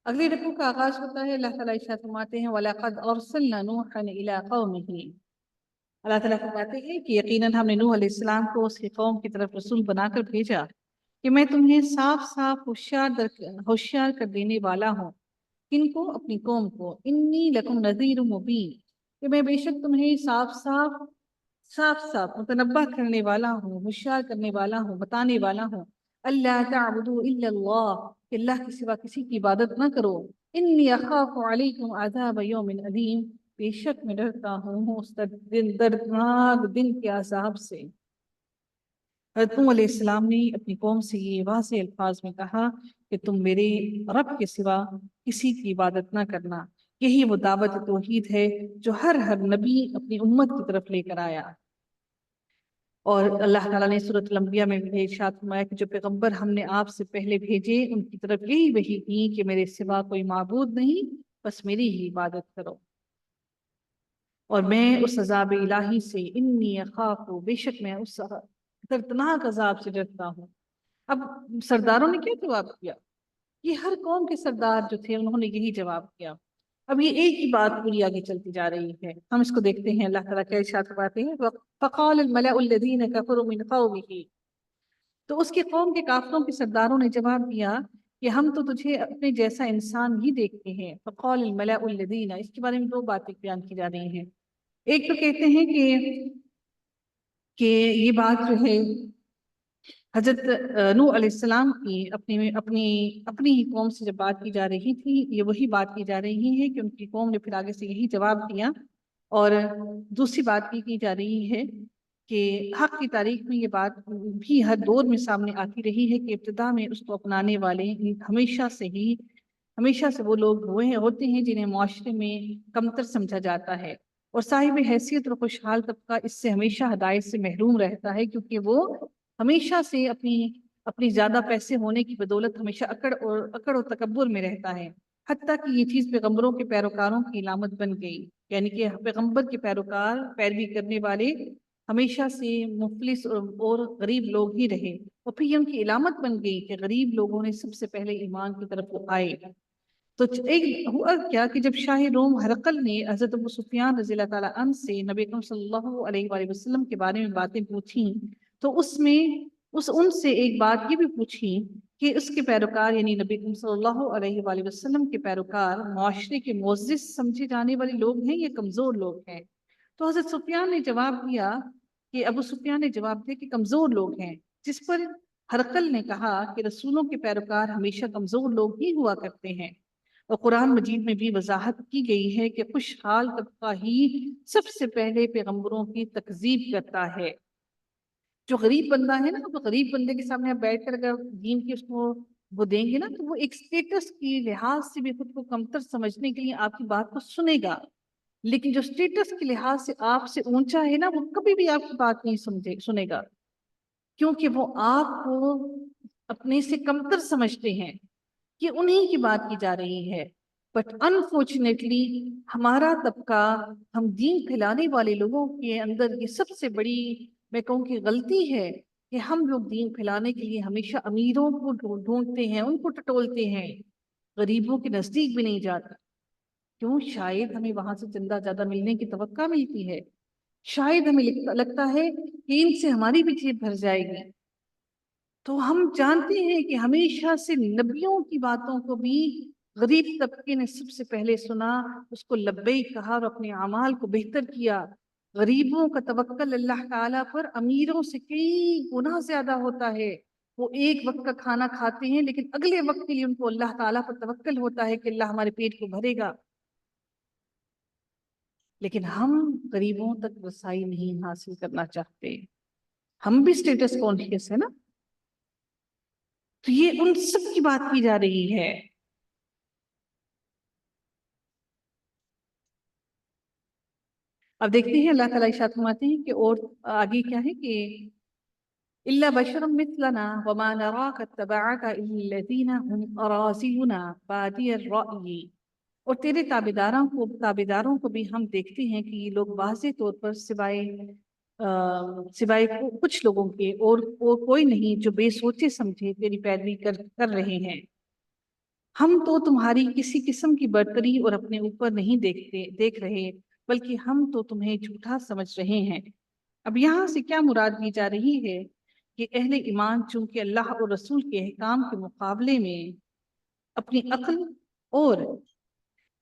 اگلی رکوع کا آغاز ہوتا ہے، اللہ تعالیٰ ارشاد فرماتے ہیں وَلَقَدْ أَرْسَلْنَا نُوحًا إِلَىٰ قَوْمِهِ۔ اللہ تعالیٰ فرماتے ہیں کہ یقیناً ہم نے نوح علیہ السلام کو اس کی قوم کی طرف رسول بنا کر بھیجا کہ میں تمہیں صاف صاف ہوشیار کر دینے والا ہوں۔ کن کو؟ اپنی قوم کو۔ انی لکم نذیر مبین، کہ میں بے شک تمہیں صاف صاف متنبہ کرنے والا ہوں، ہوشیار کرنے والا ہوں، بتانے والا ہوں۔ اللہ تعبدوا الا اللہ، کہ اللہ کے سوا کسی کی عبادت نہ کرو۔ انی اخاف علیکم عذاب یوم عظیم، بے شک میں ڈرتا ہوں اس دردناک دن کے عذاب سے۔ حضرت نوح علیہ السلام نے اپنی قوم سے یہ واضح الفاظ میں کہا کہ تم میرے رب کے سوا کسی کی عبادت نہ کرنا۔ یہی وہ دعوت توحید ہے جو ہر نبی اپنی امت کی طرف لے کر آیا۔ اور اللہ تعالیٰ نے سورۃ الانبیاء میں بھی ارشاد فرمایا کہ جو پیغمبر ہم نے آپ سے پہلے بھیجے ان کی طرف یہی وحی کی کہ میرے سوا کوئی معبود نہیں، بس میری ہی عبادت کرو۔ اور میں اس عذاب الہی سے انی اخاف، بے شک میں اس دردناک عذاب سے ڈرتا ہوں۔ اب سرداروں نے کیا جواب دیا؟ یہ ہر قوم کے سردار جو تھے انہوں نے یہی جواب دیا۔ اب یہ ایک ہی بات پوری آگے چلتی جا رہی ہے، ہم اس کو دیکھتے ہیں۔ اللہ تعالیٰ کیا ارشاد فرماتے ہیں فقال الملأ الذین کفروا من قومه، تو اس کے قوم کے کافروں کے سرداروں نے جواب دیا کہ ہم تو تجھے اپنے جیسا انسان ہی دیکھتے ہیں۔ فقال الملأ الذین، اس کے بارے میں دو باتیں بیان کی جا رہی ہیں۔ ایک تو کہتے ہیں کہ یہ بات جو ہے حضرت نوح علیہ السلام کی اپنی ہی قوم سے جب بات کی جا رہی تھی، یہ وہی بات کی جا رہی ہے کہ ان کی قوم نے پھر آگے سے یہی جواب دیا۔ اور دوسری بات کی جا رہی ہے کہ حق کی تاریخ میں یہ بات بھی ہر دور میں سامنے آتی رہی ہے کہ ابتدا میں اس کو اپنانے والے ہمیشہ سے وہ لوگ ہوتے ہیں جنہیں معاشرے میں کمتر سمجھا جاتا ہے، اور صاحب حیثیت اور خوشحال طبقہ اس سے ہمیشہ ہدایت سے محروم رہتا ہے، کیونکہ وہ ہمیشہ سے اپنی زیادہ پیسے ہونے کی بدولت ہمیشہ اکڑ اور تکبر میں رہتا ہے۔ حتیٰ کہ یہ چیز پیغمبروں کے پیروکاروں کی علامت بن گئی، یعنی کہ پیغمبر کے پیروکار پیروی کرنے والے ہمیشہ سے مفلس اور غریب لوگ ہی رہے، اور پھر یہ ان کی علامت بن گئی کہ غریب لوگوں نے سب سے پہلے ایمان کی طرف آئے۔ تو ایک ہوا کیا کہ جب شاہ روم ہرقل نے حضرت ابو سفیان رضی اللہ تعالیٰ عنہ سے نبی اکرم صلی اللہ علیہ وآلہ وسلم کے بارے میں باتیں پوچھیں، تو ان سے ایک بات یہ بھی پوچھی کہ اس کے پیروکار یعنی نبی اکرم صلی اللہ علیہ وآلہ وسلم کے پیروکار معاشرے کے معزز سمجھے جانے والے لوگ ہیں یا کمزور لوگ ہیں؟ تو حضرت سفیان نے جواب دیا کہ ابو سفیان نے جواب دیا کہ کمزور لوگ ہیں، جس پر ہرقل نے کہا کہ رسولوں کے پیروکار ہمیشہ کمزور لوگ ہی ہوا کرتے ہیں، اور قرآن مجید میں بھی وضاحت کی گئی ہے کہ خوشحال طبقہ ہی سب سے پہلے پیغمبروں کی تکذیب کرتا ہے۔ جو غریب بندہ ہے نا، وہ غریب بندے کے سامنے آپ بیٹھ کر اگر دین کی اس کو وہ دیں گے نا، تو وہ ایک سٹیٹس کی لحاظ سے بھی خود کو کمتر سمجھنے کے لیے آپ کی بات کو سنے گا، لیکن جو سٹیٹس کے لحاظ سے آپ سے اونچا ہے نا، وہ کبھی بھی آپ کی بات نہیں سنے گا، کیونکہ وہ آپ کو اپنے سے کمتر سمجھتے ہیں کہ انہی کی بات کی جا رہی ہے۔ بٹ انفارچونیٹلی ہمارا طبقہ، ہم دین پھیلانے والے لوگوں کے اندر یہ سب سے بڑی میں کہوں کہ غلطی ہے کہ ہم لوگ دین پھیلانے کے لیے ہمیشہ امیروں کو ڈھونڈتے ہیں، ان کو ٹٹولتے ہیں، غریبوں کے نزدیک بھی نہیں جاتے۔ کیوں؟ شاید ہمیں وہاں سے چندہ زیادہ ملنے کی توقع ملتی ہے، شاید ہمیں لگتا ہے کہ ان سے ہماری بھی جیب بھر جائے گی۔ تو ہم جانتے ہیں کہ ہمیشہ سے نبیوں کی باتوں کو بھی غریب طبقے نے سب سے پہلے سنا، اس کو لبیک کہا اور اپنے اعمال کو بہتر کیا۔ غریبوں کا توکل اللہ تعالیٰ پر امیروں سے کئی گنا زیادہ ہوتا ہے۔ وہ ایک وقت کا کھانا کھاتے ہیں لیکن اگلے وقت کے لیے ان کو اللہ تعالیٰ پر توکل ہوتا ہے کہ اللہ ہمارے پیٹ کو بھرے گا، لیکن ہم غریبوں تک رسائی نہیں حاصل کرنا چاہتے۔ ہم بھی سٹیٹس کانشیس ہے نا، تو یہ ان سب کی بات کی جا رہی ہے۔ اب دیکھتے ہیں اللہ تعالیٰ ارشاد فرماتے ہیں کہ اور آگے کیا ہے کہ إِلَّا بَشَرٌ مِثْلَنَا وَمَا نَرَاكَ اتَّبَعَكَ إِلَّا الَّذِينَ هُمْ أَرَاذِلُنَا بَادِيَ الرَّأْيِ، اور تیرے تابعداروں کو بھی ہم دیکھتے ہیں کہ یہ لوگ واضح طور پر سوائے کچھ لوگوں کے اور کوئی نہیں جو بے سوچے سمجھے تیری پیروی کر رہے ہیں۔ ہم تو تمہاری کسی قسم کی برتری اور اپنے اوپر نہیں دیکھ رہے، بلکہ ہم تو تمہیں جھوٹا سمجھ رہے ہیں۔ اب یہاں سے کیا مراد لی جا رہی ہے کہ اہل ایمان چونکہ اللہ اور رسول کے احکام کے مقابلے میں اپنی عقل اور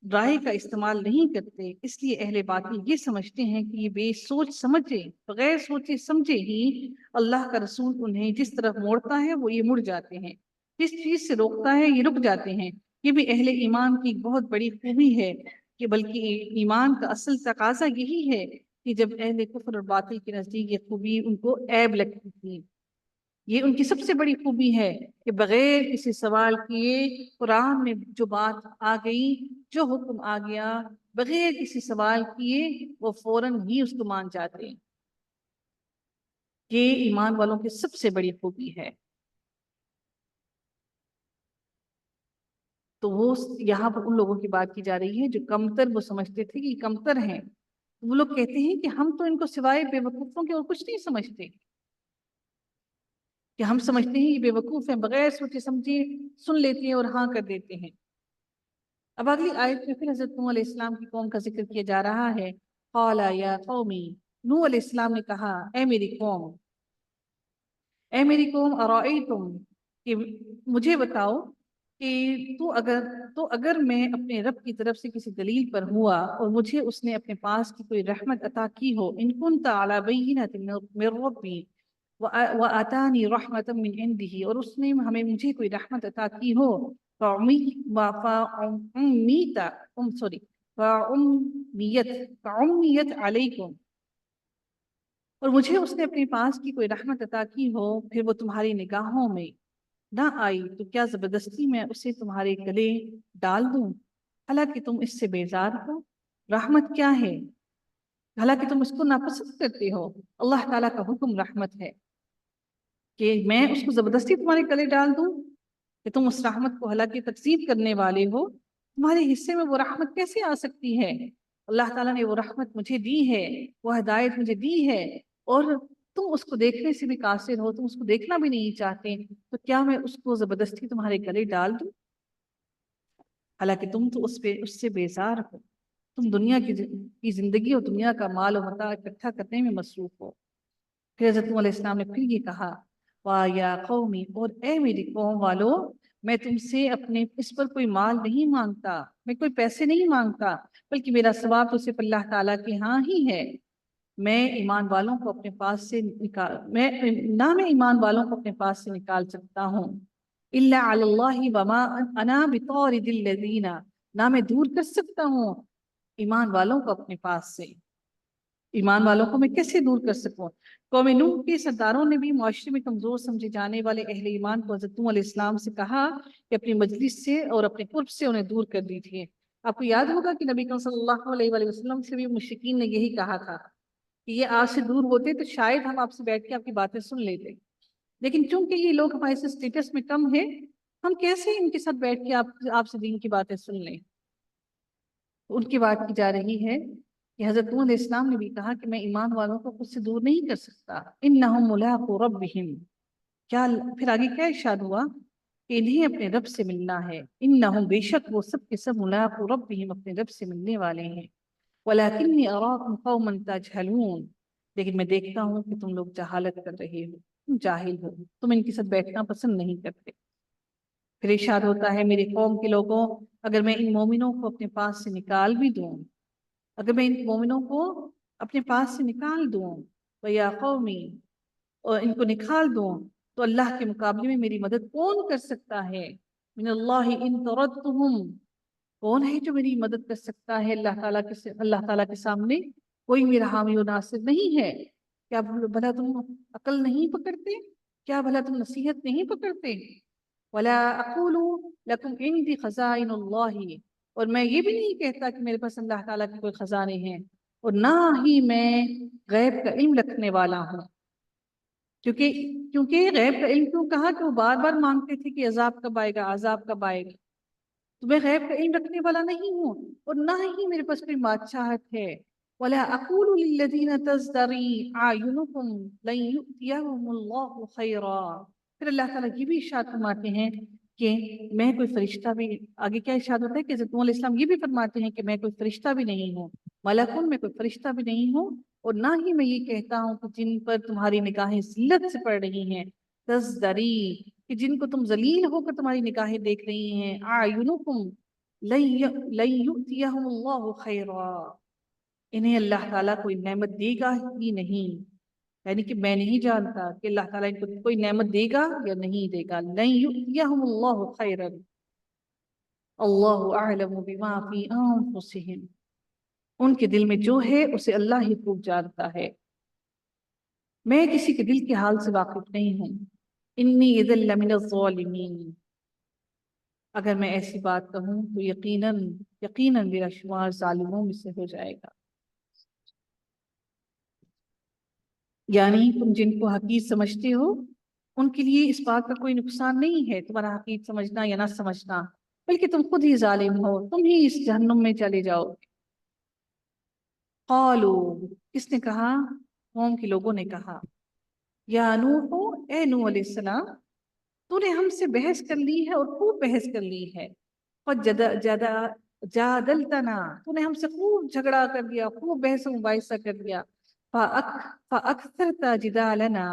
رائے کا استعمال نہیں کرتے، اس لیے اہل باطل یہ سمجھتے ہیں کہ یہ بے سوچ سمجھے، بغیر سوچے سمجھے ہی اللہ کا رسول انہیں جس طرف موڑتا ہے وہ یہ مڑ جاتے ہیں، جس چیز سے روکتا ہے یہ رک جاتے ہیں۔ یہ بھی اہل ایمان کی بہت بڑی خوبی ہے کہ بلکہ ایمان کا اصل تقاضا یہی ہے کہ جب اہل کفر اور باطل کے نزدیک یہ خوبی ان کو عیب لگتی تھی، یہ ان کی سب سے بڑی خوبی ہے کہ بغیر کسی سوال کیے قرآن میں جو بات آ گئی، جو حکم آ گیا، بغیر کسی سوال کیے وہ فوراً ہی اس کو مان جاتے ہیں۔ یہ ایمان والوں کی سب سے بڑی خوبی ہے۔ تو وہ یہاں پر ان لوگوں کی بات کی جا رہی ہے جو کمتر وہ سمجھتے تھے کہ کمتر ہیں، وہ لوگ کہتے ہیں کہ ہم تو ان کو سوائے بے وقوفوں کے اور کچھ نہیں سمجھتے، کہ ہم سمجھتے ہیں یہ بے وقوف ہیں، بغیر سوچے سمجھے سن لیتے ہیں اور ہاں کر دیتے ہیں۔ اب اگلی آیت میں پھر حضرت نوح علیہ السلام کی قوم کا ذکر کیا جا رہا ہے۔ قال یا قومی، نوح علیہ السلام نے کہا اے میری قوم، اے میری قوم، ارائیتم، کہ مجھے بتاؤ کہ تو اگر میں اپنے رب کی طرف سے کسی دلیل پر ہوا اور مجھے اس نے اپنے پاس کی کوئی رحمت عطا کی ہو، ان کنت علی بینۃ من ربی وآتانی رحمۃ من عنده، اور اس نے مجھے کوئی رحمت عطا کی ہو، فعمیت علیکم، اور مجھے اس نے اپنے پاس کی کوئی رحمت عطا کی ہو، پھر وہ تمہاری نگاہوں میں نہ آئی، تو کیا زبردستی میں اسے تمہارے گلے ڈال دوں؟ حالانکہ تم اس سے بیزار ہو۔ رحمت کیا ہے؟ حالانکہ تم اس کو ناپسند کرتے ہو۔ اللہ تعالیٰ کا حکم رحمت ہے کہ میں اس کو زبردستی تمہارے گلے ڈال دوں کہ تم اس رحمت کو حالانکہ تکذیب کرنے والے ہو، تمہارے حصے میں وہ رحمت کیسے آ سکتی ہے؟ اللہ تعالیٰ نے وہ رحمت مجھے دی ہے، وہ ہدایت مجھے دی ہے، اور تم اس کو دیکھنے سے بھی قاصر ہو، تم اس کو دیکھنا بھی نہیں چاہتے، تو کیا میں اس کو زبردستی تمہارے گلے ڈال دوں؟ حالانکہ تم تو اس سے بیزار ہو، تم دنیا کی زندگی اور دنیا کا مال و متاع اکٹھا کرنے میں مصروف ہو۔ پھر حضرت نوح علیہ السلام نے پھر یہ کہا واہ یا قومی، اور اے میری قوم والو، میں تم سے اپنے اس پر کوئی مال نہیں مانگتا، میں کوئی پیسے نہیں مانگتا، بلکہ میرا ثواب تو صرف اللہ تعالیٰ کے ہاں ہی ہے۔ میں ایمان والوں کو اپنے پاس سے میں ایمان والوں کو اپنے پاس سے نکال سکتا ہوں، الا علی اللہ وما انا بطارد الذین، نہ میں دور کر سکتا ہوں ایمان والوں کو اپنے پاس سے، ایمان والوں کو میں کیسے دور کر سکوں؟ قوم نوح کے سرداروں نے بھی معاشرے میں کمزور سمجھے جانے والے اہل ایمان کو حضرت نوح علیہ السلام سے کہا کہ اپنی مجلس سے اور اپنے قرب سے انہیں دور کر دیجیے۔ آپ کو یاد ہوگا کہ نبی کریم صلی اللہ علیہ وآلہ وسلم سے بھی مشرکین نے یہی کہا تھا کہ یہ آپ سے دور ہوتے تو شاید ہم آپ سے بیٹھ کے آپ کی باتیں سن لیتے، لیکن چونکہ یہ لوگ ہمارے سے اسٹیٹس میں کم ہے، ہم کیسے ان کے ساتھ بیٹھ کے آپ سے دین کی باتیں سن لیں؟ ان کی بات کی جا رہی ہے کہ حضرت نوح علیہ السلام نے بھی کہا کہ میں ایمان والوں کو خود سے دور نہیں کر سکتا، انہم ملاقو ربہم، کیا پھر آگے کیا ارشاد ہوا کہ انہیں اپنے رب سے ملنا ہے، انہم، بے شک وہ سب کے سب، ملاقو ربہم، اپنے رب سے ملنے والے ہیں، ولکنی اراکم قوما تجہلون، لیکن میں دیکھتا ہوں کہ تم لوگ جہالت کر رہے ہو، تم جاہل ہو، تم ان کے ساتھ بیٹھنا پسند نہیں کرتے۔ پھر ارشاد ہوتا ہے میری قوم کے لوگوں، اگر میں ان مومنوں کو اپنے پاس سے نکال بھی دوں، اگر میں ان مومنوں کو اپنے پاس سے نکال دوں، وَيَا قَوْمِ، اور ان کو نکال دوں، تو اللہ کے مقابلے میں میری مدد کون کر سکتا ہے؟ من اللہ ان طردتہم، کون ہے جو میری مدد کر سکتا ہے اللہ تعالیٰ کے سامنے؟ کوئی میرا حامی و ناصر نہیں ہے۔ کیا بھلا تم عقل نہیں پکڑتے؟ کیا بھلا تم نصیحت نہیں پکڑتے؟ وَلَا أَقُولُ لَكُمْ عِنْدِي خَزَائِنُ اللَّهِ، اور میں یہ بھی نہیں کہتا کہ میرے پاس اللہ تعالیٰ کے کوئی خزانے ہیں، اور نہ ہی میں غیب کا علم رکھنے والا ہوں۔ کیونکہ غیب کا علم کیوں کہا؟ کہ وہ بار بار مانگتے تھے کہ عذاب کب آئے گا، عذاب کب آئے گا۔ تو میں غیب کا علم رکھنے والا نہیں ہوں، اور نہ ہی میرے پاس کوئی بادشاہت ہے۔ وَلَا أَقُولُ لِلَّذِينَ تَزْدَرِي أَعْيُنُكُمْ لَن يُؤْتِيَهُمُ اللَّهُ خَيْرًا، پھر اللہ تعالیٰ یہ بھی ارشاد فرماتے ہیں کہ میں کوئی فرشتہ بھی، آگے کیا ارشاد ہوتا ہے کہ حضرت علیہ السلام یہ بھی فرماتے ہیں کہ میں کوئی فرشتہ بھی نہیں ہوں، ملکن میں کوئی فرشتہ بھی نہیں ہوں، اور نہ ہی میں یہ کہتا ہوں کہ جن پر تمہاری نگاہیں ذلت سے پڑ رہی ہیں، تزدری، کہ جن کو تم ذلیل ہو کر تمہاری نگاہیں دیکھ رہی ہیں، اعینکم لن یؤتیہم اللہ خیرا، انہیں اللہ تعالیٰ کوئی نعمت دے گا ہی نہیں، یعنی کہ میں نہیں جانتا کہ اللہ تعالیٰ ان کو کوئی نعمت دے گا یا نہیں دے گا. لن یؤتیہم اللہ خیرا اللہ اعلم بما فی انفسہم، ان کے دل میں جو ہے اسے اللہ ہی خوب جانتا ہے، میں کسی کے دل کے حال سے واقف نہیں ہوں. انی اذا لمن الظالمین، اگر میں ایسی بات کہوں تو یقیناً میرا شمار ظالموں میں سے ہو جائے گا. یعنی تم جن کو حقیر سمجھتے ہو ان کے لیے اس بات کا کوئی نقصان نہیں ہے تمہارا حقیر سمجھنا یا نہ سمجھنا، بلکہ تم خود ہی ظالم ہو، تم ہی اس جہنم میں چلے جاؤ. قالو، کس نے کہا؟ قوم کے لوگوں نے کہا، یا نوح، اے نوح علیہ السلام، تو نے ہم سے بحث کر لی ہے اور خوب بحث کر لی ہے. قد جادلتنا، تو نے ہم سے خوب جھگڑا کر دیا، خوب بحث و مباحثہ کر دیا. فاکثرت جدالنا،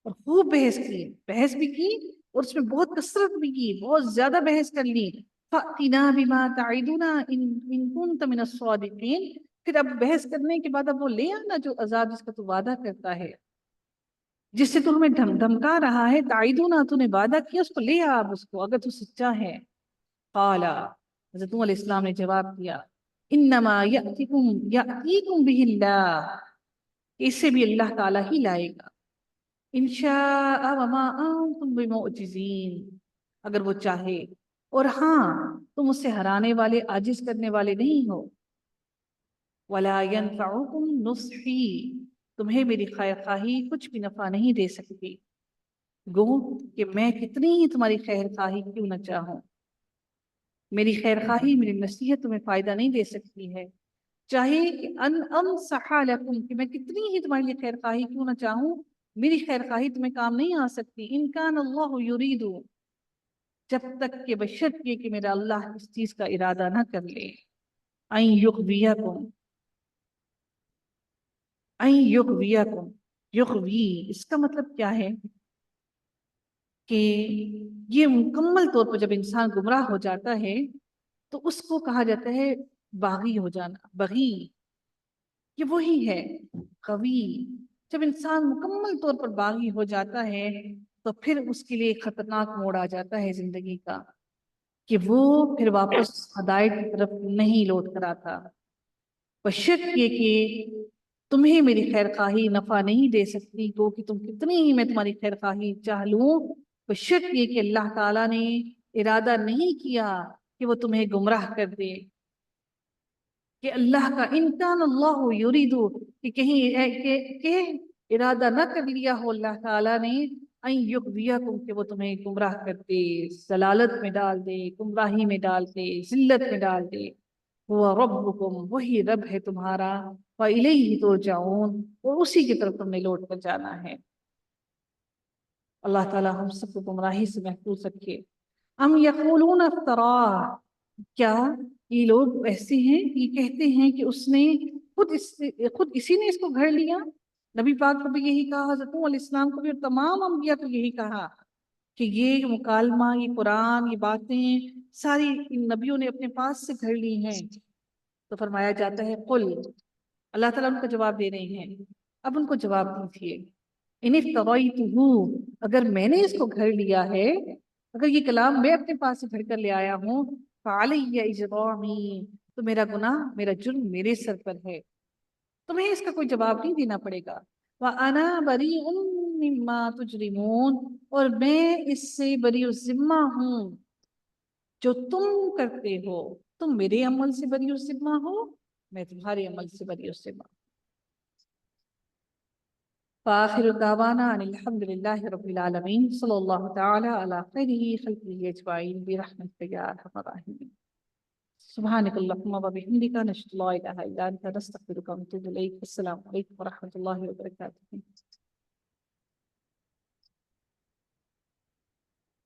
اور خوب بحث بھی کی اور اس میں بہت کثرت بھی کی، بہت زیادہ بحث کر لی. فأتنا بما تعدنا ان كنت من الصادقین، پھر اب بحث کرنے کے بعد اب وہ لے آنا جو عذاب جس کا تو وعدہ کرتا ہے، جس سے تو ہمیں دھمکا رہا ہے. تعدنا، تو نے وعدہ کیا، اس کو لے آ اب اس کو، اگر تو سچا ہے. قال، حضرت نوح علیہ السلام نے جواب دیا، انما یأتیکم بہ اللہ، اس سے بھی اللہ تعالیٰ ہی لائے گا. انشاء وما انتم بمعجزین، اگر وہ چاہے، اور ہاں تم اسے ہرانے والے، عاجز کرنے والے نہیں ہو. ولا ينفعکم نصحی، تمہیں میری خیر خواہی کچھ بھی نفع نہیں دے سکتی، گو کہ میں کتنی ہی تمہاری خیر خواہی کیوں نہ چاہوں، میری خیر خواہی، میری نصیحت تمہیں فائدہ نہیں دے سکتی ہے. چاہے کہ انصح لکم، کہ میں کتنی ہی تمہارے لیے خیر خواہی کیوں نہ چاہوں، میری خیر خواہی تمہیں کام نہیں آ سکتی. ان کان اللہ یرید، جب تک کہ بشرط یہ کہ میرا اللہ اس چیز کا ارادہ نہ کر لے. این یغویکم، یغوی، اس کا مطلب کیا ہے کہ یہ مکمل طور پر جب انسان گمراہ ہو جاتا ہے تو اس کو کہا جاتا ہے باغی ہو جانا، بغی، یہ وہی ہے غوی. جب انسان مکمل طور پر باغی ہو جاتا ہے تو پھر اس کے لیے خطرناک موڑ آ جاتا ہے زندگی کا، کہ وہ پھر واپس ہدایت کی طرف نہیں لوٹ کر آتا. بشرط یہ کہ تمہیں میری خیر خواہی نفع نہیں دے سکتی، تو کہ تم کتنی ہی میں تمہاری خیر خواہی چاہ لوں، بشرط یہ کہ اللہ تعالیٰ نے ارادہ نہیں کیا کہ وہ تمہیں گمراہ کر دے. کہ اللہ کا انکان اللہ یریدو، کہ کہیں کہ ارادہ نہ کر لیا ہو اللہ تعالیٰ نے این یغویکم، کہ وہ تمہیں گمراہ کر دے، ضلالت میں ڈال دے، گمراہی میں ڈال دے، ذلت میں ڈال دے. وہ ربکم، وہی رب ہے تمہارا، وَإِلَيْهِ تُرْجَعُونَ، اور اسی کی طرف تم نے لوٹ کر جانا ہے. اللہ تعالیٰ ہم سب کو گمراہی سے محفوظ رکھے. ام یقولون افتراہ، کیا یہ لوگ ایسے ہیں یہ کہتے ہیں کہ اس نے خود اسی نے اس کو گھڑ لیا. نبی پاک کو بھی یہی کہا، حضرت نوح علیہ السلام کو بھی، اور تمام انبیاء کو یہی کہا کہ یہ مکالمہ، یہ قرآن، یہ باتیں ساری ان نبیوں نے اپنے پاس سے گھڑ لی ہیں. تو فرمایا جاتا ہے قل، اللہ تعالیٰ ان کا جواب دے رہے ہیں، اب ان کو جواب دیجیے. ان افتریتہ، اگر میں نے اس کو گھڑ لیا ہے، اگر یہ کلام میں اپنے پاس سے گھڑ کر لے آیا ہوں، فعلی اجرامی، تو میرا گناہ، میرا جرم میرے سر پر ہے، تمہیں اس کا کوئی جواب نہیں دینا پڑے گا. وَأَنَا بَرِيءٌ مِّمَّا تُجْرِمُونَ، اور میں اس سے بری الذمہ ہوں جو تم کرتے ہو. تم میرے عمل سے بری الذمہ ہو، میں تمہارے عمل سے بری الذمہ. فآخر دعوانا ان الحمد للہ رب العالمین، صلی اللہ تعالی علی خیر خلقہ اجمعین برحمتک یا ارحم الراحمین. سبحانک اللہم وبحمدک، نشہد ان لا الہ الا انت، نستغفرک ونتوب الیک. السلام علیکم ورحمۃ اللہ وبرکاتہ.